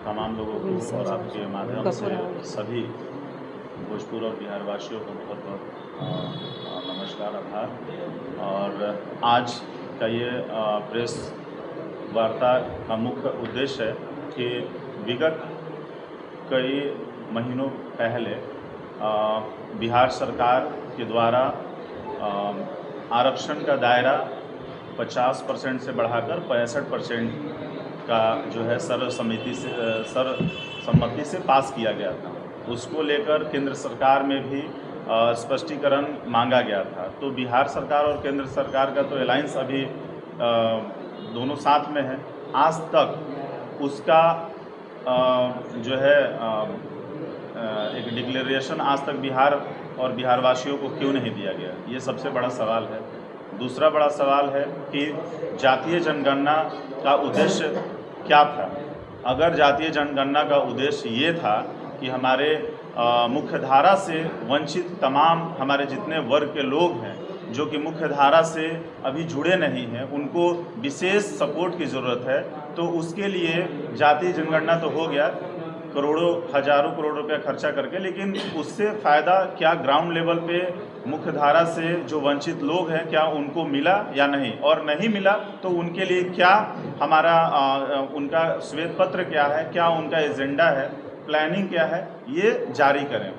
तमाम लोगों को और आपके माध्यम से सभी भोजपुर और बिहार वासियों को बहुत बहुत नमस्कार, आभार। और आज का ये प्रेस वार्ता का मुख्य उद्देश्य है कि विगत कई महीनों पहले बिहार सरकार के द्वारा आरक्षण का दायरा 50% से बढ़ाकर 65% का जो है सर्वसम्मति से पास किया गया था। उसको लेकर केंद्र सरकार में भी स्पष्टीकरण मांगा गया था। तो बिहार सरकार और केंद्र सरकार का तो अलायंस अभी दोनों साथ में है। आज तक उसका जो है एक डिक्लेरेशन आज तक बिहार और बिहारवासियों को क्यों नहीं दिया गया, ये सबसे बड़ा सवाल है। दूसरा बड़ा सवाल है कि जातीय जनगणना का उद्देश्य क्या था। अगर जातीय जनगणना का उद्देश्य ये था कि हमारे मुख्यधारा से वंचित तमाम हमारे जितने वर्ग के लोग हैं जो कि मुख्यधारा से अभी जुड़े नहीं हैं, उनको विशेष सपोर्ट की ज़रूरत है, तो उसके लिए जातीय जनगणना तो हो गया, करोड़ों हजारों करोड़ रुपया खर्चा करके, लेकिन उससे फ़ायदा क्या ग्राउंड लेवल पे मुख्यधारा से जो वंचित लोग हैं क्या उनको मिला या नहीं, और नहीं मिला तो उनके लिए क्या हमारा उनका श्वेत पत्र क्या है, क्या उनका एजेंडा है, प्लानिंग क्या है, ये जारी करें।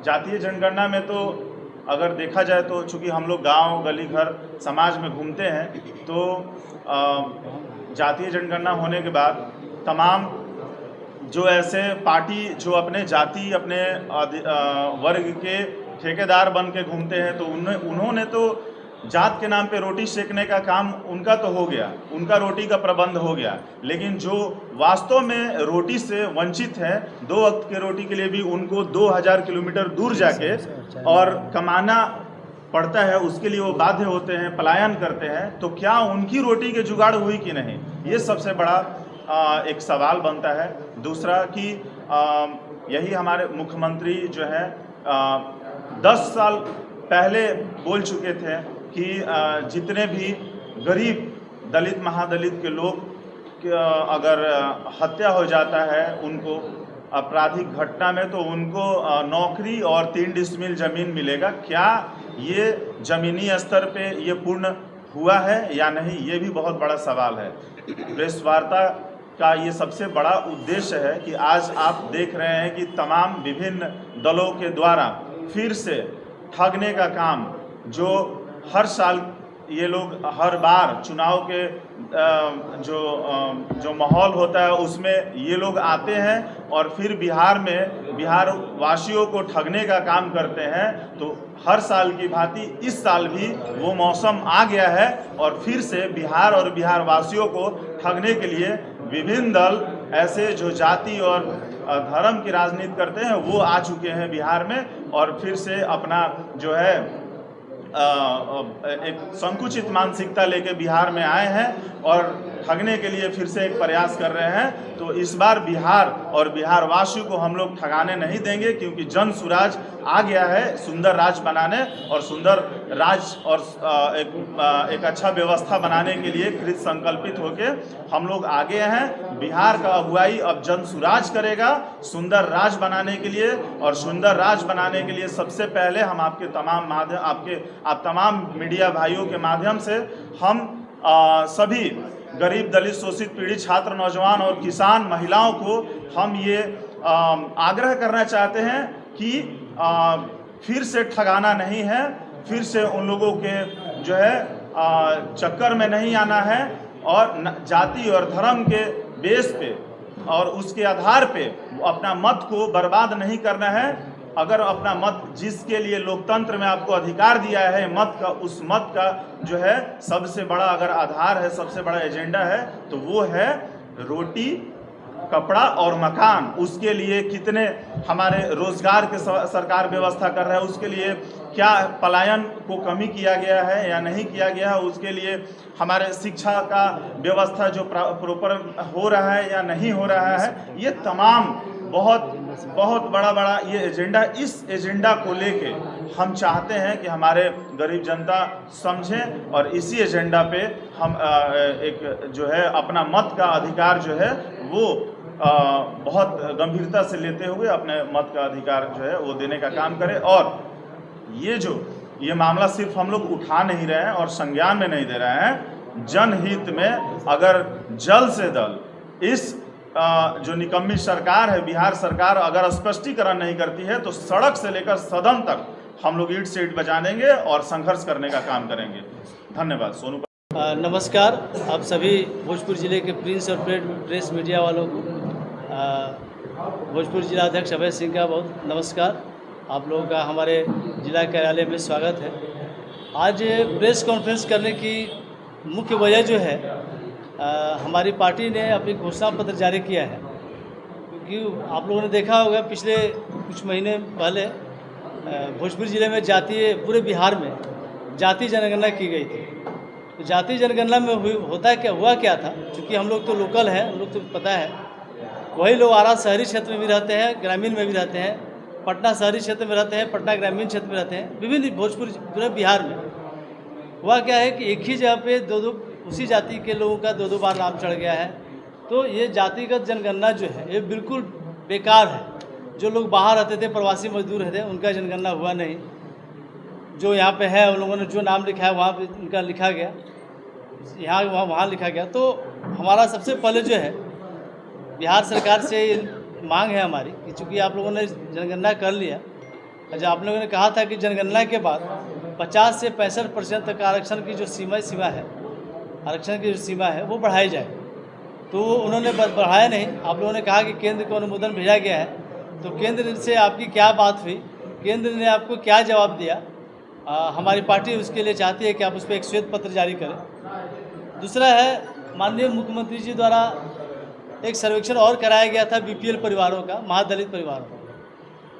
जातीय जनगणना में तो अगर देखा जाए तो चूँकि हम लोग गांव गली घर समाज में घूमते हैं, तो जातीय जनगणना होने के बाद तमाम जो ऐसे पार्टी जो अपने जाति अपने वर्ग के ठेकेदार बन के घूमते हैं, तो उन्होंने तो जात के नाम पे रोटी सेकने का काम उनका तो हो गया, उनका रोटी का प्रबंध हो गया, लेकिन जो वास्तव में रोटी से वंचित है, 2 वक्त के रोटी के लिए भी उनको 2000 किलोमीटर दूर जाके और कमाना पड़ता है, उसके लिए वो बाध्य होते हैं, पलायन करते हैं, तो क्या उनकी रोटी के जुगाड़ हुई कि नहीं, ये सबसे बड़ा एक सवाल बनता है। दूसरा कि यही हमारे मुख्यमंत्री जो है 10 साल पहले बोल चुके थे कि जितने भी गरीब दलित महादलित के लोग अगर हत्या हो जाता है उनको आपराधिक घटना में, तो उनको नौकरी और 3 डिसमिल ज़मीन मिलेगा। क्या ये ज़मीनी स्तर पे ये पूर्ण हुआ है या नहीं, ये भी बहुत बड़ा सवाल है। प्रेस वार्ता का ये सबसे बड़ा उद्देश्य है कि आज आप देख रहे हैं कि तमाम विभिन्न दलों के द्वारा फिर से ठगने का काम, जो हर साल ये लोग हर बार चुनाव के जो माहौल होता है उसमें ये लोग आते हैं और फिर बिहार में बिहार वासियों को ठगने का काम करते हैं। तो हर साल की भांति इस साल भी वो मौसम आ गया है और फिर से बिहार और बिहार वासियों को ठगने के लिए विभिन्न दल ऐसे जो जाति और धर्म की राजनीति करते हैं वो आ चुके हैं बिहार में, और फिर से अपना जो है एक संकुचित मानसिकता लेके बिहार में आए हैं और ठगने के लिए फिर से एक प्रयास कर रहे हैं। तो इस बार बिहार और बिहार वासियों को हम लोग ठगाने नहीं देंगे, क्योंकि जन सुराज आ गया है सुंदर राज बनाने और सुंदर राज और एक अच्छा व्यवस्था बनाने के लिए कृत संकल्पित होके हम लोग आगे हैं। बिहार का अगुवाई अब जन सुराज करेगा सुंदर राज बनाने के लिए, और सुंदर राज बनाने के लिए सबसे पहले हम आपके तमाम माध्यम आप तमाम मीडिया भाइयों के माध्यम से हम सभी गरीब दलित शोषित पीड़ित छात्र नौजवान और किसान महिलाओं को हम ये आग्रह करना चाहते हैं कि फिर से ठगाना नहीं है, फिर से उन लोगों के जो है चक्कर में नहीं आना है, और जाति और धर्म के बेस पे और उसके आधार पे अपना मत को बर्बाद नहीं करना है। अगर अपना मत जिसके लिए लोकतंत्र में आपको अधिकार दिया है मत का, उस मत का जो है सबसे बड़ा अगर आधार है, सबसे बड़ा एजेंडा है, तो वो है रोटी कपड़ा और मकान। उसके लिए कितने हमारे रोजगार के सरकार व्यवस्था कर रहा है, उसके लिए क्या पलायन को कमी किया गया है या नहीं किया गया है, उसके लिए हमारे शिक्षा का व्यवस्था जो प्रॉपर हो रहा है या नहीं हो रहा है, ये तमाम बहुत बहुत बड़ा ये एजेंडा, इस एजेंडा को लेके हम चाहते हैं कि हमारे गरीब जनता समझें और इसी एजेंडा पे हम एक जो है अपना मत का अधिकार जो है वो बहुत गंभीरता से लेते हुए अपने मत का अधिकार जो है वो देने का काम करें। और ये मामला सिर्फ हम लोग उठा नहीं रहे हैं और संज्ञान में नहीं दे रहे हैं, जनहित में अगर जल्द से जल्द इस जो निकम्मी सरकार है बिहार सरकार अगर स्पष्टीकरण नहीं करती है तो सड़क से लेकर सदन तक हम लोग ईंट से ईंट बजा देंगे और संघर्ष करने का काम करेंगे। धन्यवाद। सोनू। नमस्कार, आप सभी भोजपुर जिले के प्रिंस और प्रेस मीडिया वालों को भोजपुर जिला अध्यक्ष अभय सिंह का बहुत नमस्कार। आप लोगों का हमारे जिला कार्यालय में स्वागत है। आज प्रेस कॉन्फ्रेंस करने की मुख्य वजह जो है हमारी पार्टी ने अपनी घोषणा पत्र जारी किया है, क्योंकि आप लोगों ने देखा होगा पिछले कुछ महीने पहले भोजपुर जिले में पूरे बिहार में जाति जनगणना की गई थी। तो जाति जनगणना में हुआ क्या था, क्योंकि हम लोग तो लोकल हैं, हम लोग तो पता है, वही लोग आरा शहरी क्षेत्र में भी रहते हैं, ग्रामीण में भी रहते हैं, पटना शहरी क्षेत्र में रहते हैं, पटना ग्रामीण क्षेत्र में रहते हैं, विभिन्न भोजपुर पूरे बिहार में हुआ क्या है कि एक ही जगह पे दो उसी जाति के लोगों का दो बार नाम चढ़ गया है। तो ये जातिगत जनगणना जो है ये बिल्कुल बेकार है। जो लोग बाहर रहते थे, प्रवासी मजदूर रहते, उनका जनगणना हुआ नहीं। जो यहाँ पे है उन लोगों ने जो नाम लिखा है वहाँ पे उनका लिखा गया, यहाँ वहाँ लिखा गया। तो हमारा सबसे पहले जो है बिहार सरकार से मांग है हमारी कि चूँकि आप लोगों ने जनगणना कर लिया, अच्छा आप लोगों ने कहा था कि जनगणना के बाद 50 से 65% तक आरक्षण की जो सीमा है वो बढ़ाई जाए। तो उन्होंने बढ़ाया नहीं। आप लोगों ने कहा कि केंद्र को अनुमोदन भेजा गया है, तो केंद्र से आपकी क्या बात हुई, केंद्र ने आपको क्या जवाब दिया? हमारी पार्टी उसके लिए चाहती है कि आप उस पर एक श्वेत पत्र जारी करें। दूसरा है, माननीय मुख्यमंत्री जी द्वारा एक सर्वेक्षण और कराया गया था बीपीएल परिवारों का, महादलित परिवारों का,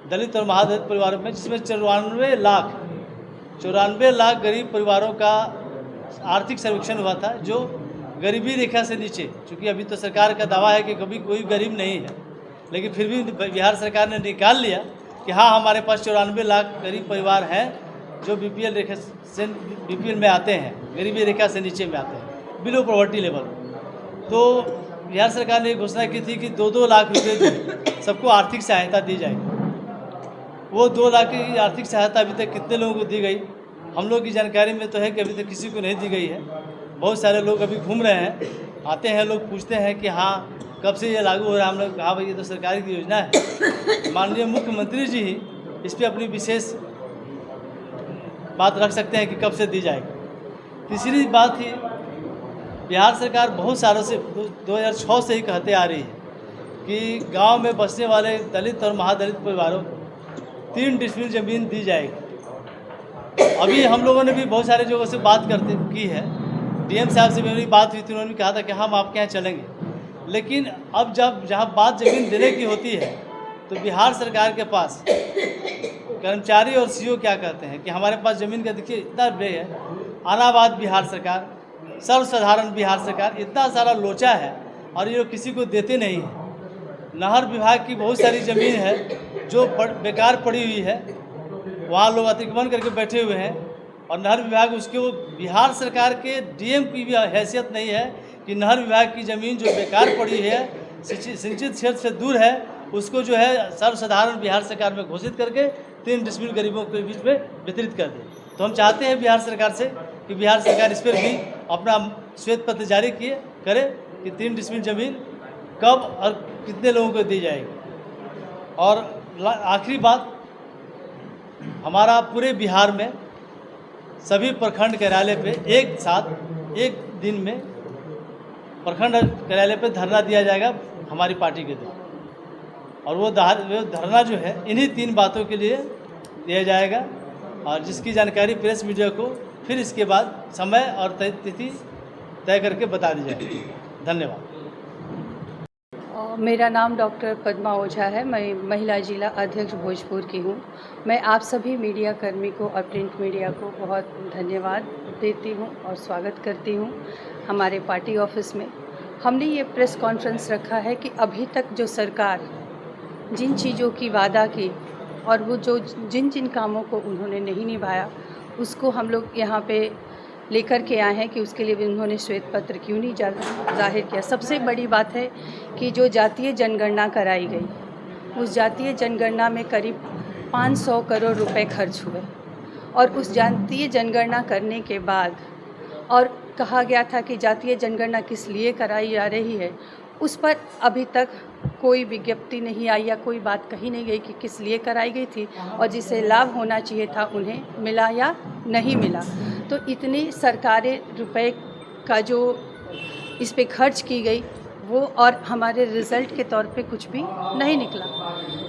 दलित और महादलित परिवारों में, जिसमें 94 लाख गरीब परिवारों का आर्थिक सर्वेक्षण हुआ था जो गरीबी रेखा से नीचे। चूँकि अभी तो सरकार का दावा है कि कभी कोई गरीब नहीं है, लेकिन फिर भी बिहार सरकार ने निकाल लिया कि हाँ हमारे पास 94 लाख गरीब परिवार हैं जो बीपीएल में आते हैं, गरीबी रेखा से नीचे में आते हैं, बिलो पॉवर्टी लेवल। तो बिहार सरकार ने घोषणा की थी कि 2-2 लाख रुपये जो सबको आर्थिक सहायता दी जाएगी। वो 2 लाख की आर्थिक सहायता अभी तक कितने लोगों को दी गई हम लोग की जानकारी में तो है कि अभी तक किसी को नहीं दी गई है। बहुत सारे लोग अभी घूम रहे हैं, आते हैं लोग पूछते हैं कि हाँ कब से ये लागू हो रहा है। हम लोग कहा भाई ये तो सरकारी की योजना है, माननीय मुख्यमंत्री जी ही इस पर अपनी विशेष बात रख सकते हैं कि कब से दी जाएगी। तीसरी बात ही, बिहार सरकार बहुत सालों से 2006 से ही कहते आ रही है कि गांव में बसने वाले दलित और महादलित परिवारों को 3 डिसमिल ज़मीन दी जाएगी। अभी हम लोगों ने भी बहुत सारे जगहों से बात की है, डीएम साहब से मेरी बात हुई थी, उन्होंने कहा था कि हम आपके यहाँ चलेंगे। लेकिन अब जब जहाँ बात ज़मीन देने की होती है तो बिहार सरकार के पास कर्मचारी और सीओ क्या कहते हैं कि हमारे पास ज़मीन का देखिए इतना व्यय है, अनाबाद बिहार सरकार, सर्वसाधारण बिहार सरकार, इतना सारा लोचा है और ये किसी को देते नहीं है। नहर विभाग की बहुत सारी ज़मीन है जो बेकार पड़ी हुई है, वहाँ लोग अतिक्रमण करके बैठे हुए हैं और नहर विभाग उसके वो बिहार सरकार के डीएम की भी हैसियत नहीं है कि नहर विभाग की ज़मीन जो बेकार पड़ी है, सिंचित क्षेत्र से दूर है, उसको जो है सर्वसाधारण बिहार सरकार में घोषित करके 3 डिसमिल गरीबों के बीच में वितरित कर दे। तो हम चाहते हैं बिहार सरकार से कि बिहार सरकार इस पर भी अपना श्वेत पत्र जारी करे कि 3 डिसमिल ज़मीन कब और कितने लोगों को दी जाएगी। और आखिरी बात, हमारा पूरे बिहार में सभी प्रखंड कार्यालय पे एक साथ एक दिन में प्रखंड कार्यालय पे धरना दिया जाएगा हमारी पार्टी के द्वारा, और वो धरना जो है इन्हीं 3 बातों के लिए दिया जाएगा, और जिसकी जानकारी प्रेस मीडिया को फिर इसके बाद समय और तिथि तय करके बता दी जाएगी। धन्यवाद। मेरा नाम डॉक्टर पद्मा ओझा है, मैं महिला जिला अध्यक्ष भोजपुर की हूँ। मैं आप सभी मीडिया कर्मी को और प्रिंट मीडिया को बहुत धन्यवाद देती हूँ और स्वागत करती हूँ हमारे पार्टी ऑफिस में। हमने ये प्रेस कॉन्फ्रेंस रखा है कि अभी तक जो सरकार जिन चीज़ों की वादा की और वो जो जिन जिन कामों को उन्होंने नहीं निभाया, उसको हम लोग यहाँ पे लेकर के आए हैं कि उसके लिए भी उन्होंने श्वेत पत्र क्यों नहीं जाहिर किया। सबसे बड़ी बात है कि जो जातीय जनगणना कराई गई, उस जातीय जनगणना में करीब 500 करोड़ रुपए खर्च हुए और उस जातीय जनगणना करने के बाद और कहा गया था कि जातीय जनगणना किस लिए कराई जा रही है, उस पर अभी तक कोई विज्ञप्ति नहीं आई या कोई बात कही नहीं गई कि किस लिए कराई गई थी और जिसे लाभ होना चाहिए था उन्हें मिला या नहीं मिला। तो इतने सरकारी रुपए का जो इस पे खर्च की गई वो और हमारे रिज़ल्ट के तौर पे कुछ भी नहीं निकला।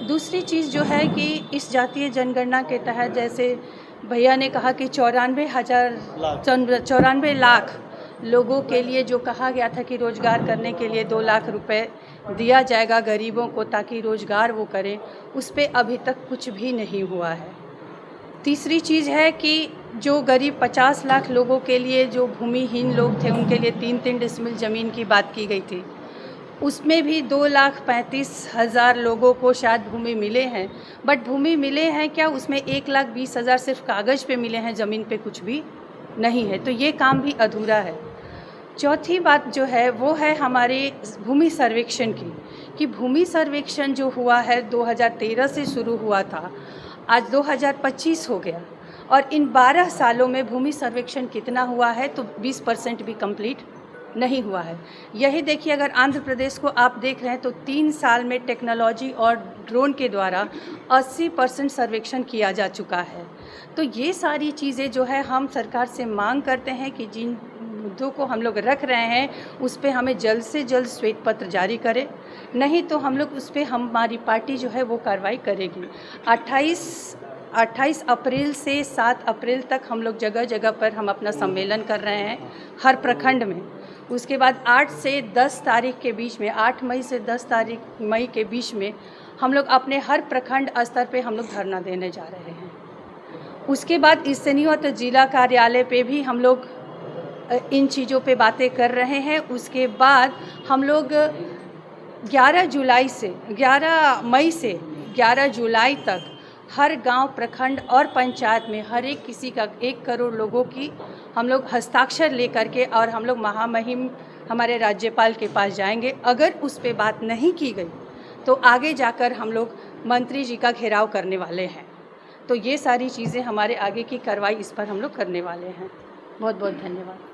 दूसरी चीज़ जो है कि इस जातीय जनगणना के तहत जैसे भैया ने कहा कि 94 लाख लोगों के लिए जो कहा गया था कि रोज़गार करने के लिए 2 लाख रुपए दिया जाएगा गरीबों को ताकि रोज़गार वो करें, उस पे अभी तक कुछ भी नहीं हुआ है। तीसरी चीज़ है कि जो गरीब 50 लाख लोगों के लिए जो भूमिहीन लोग थे उनके लिए 3-3 डिसमिल ज़मीन की बात की गई थी, उसमें भी 2,35,000 लोगों को शायद भूमि मिले हैं, बट भूमि मिले हैं क्या, उसमें 1,20,000 सिर्फ कागज़ पे मिले हैं, ज़मीन पे कुछ भी नहीं है। तो ये काम भी अधूरा है। चौथी बात जो है वो है हमारे भूमि सर्वेक्षण की, कि भूमि सर्वेक्षण जो हुआ है 2013 से शुरू हुआ था, आज 2025 हो गया और इन 12 सालों में भूमि सर्वेक्षण कितना हुआ है तो 20% भी कंप्लीट नहीं हुआ है। यही देखिए, अगर आंध्र प्रदेश को आप देख रहे हैं तो 3 साल में टेक्नोलॉजी और ड्रोन के द्वारा 80% सर्वेक्षण किया जा चुका है। तो ये सारी चीज़ें जो है हम सरकार से मांग करते हैं कि जिन मुद्दों को हम लोग रख रहे हैं उस पे हमें जल्द से जल्द श्वेत पत्र जारी करें, नहीं तो हम लोग उस पे हमारी पार्टी जो है वो कार्रवाई करेगी। 28 अप्रैल से 7 अप्रैल तक हम लोग जगह जगह पर हम अपना सम्मेलन कर रहे हैं हर प्रखंड में। उसके बाद 8 से 10 तारीख के बीच में, 8 मई से 10 मई के बीच में हम लोग अपने हर प्रखंड स्तर पे हम लोग धरना देने जा रहे हैं। उसके बाद स्थानीय और जिला कार्यालय पे भी हम लोग इन चीज़ों पे बातें कर रहे हैं। उसके बाद हम लोग 11 मई से 11 जुलाई तक हर गांव, प्रखंड और पंचायत में हर एक किसी का 1 करोड़ लोगों की हम लोग हस्ताक्षर लेकर के और हम लोग महामहिम हमारे राज्यपाल के पास जाएंगे। अगर उस पे बात नहीं की गई तो आगे जाकर हम लोग मंत्री जी का घेराव करने वाले हैं। तो ये सारी चीज़ें हमारे आगे की कार्रवाई इस पर हम लोग करने वाले हैं। बहुत बहुत धन्यवाद।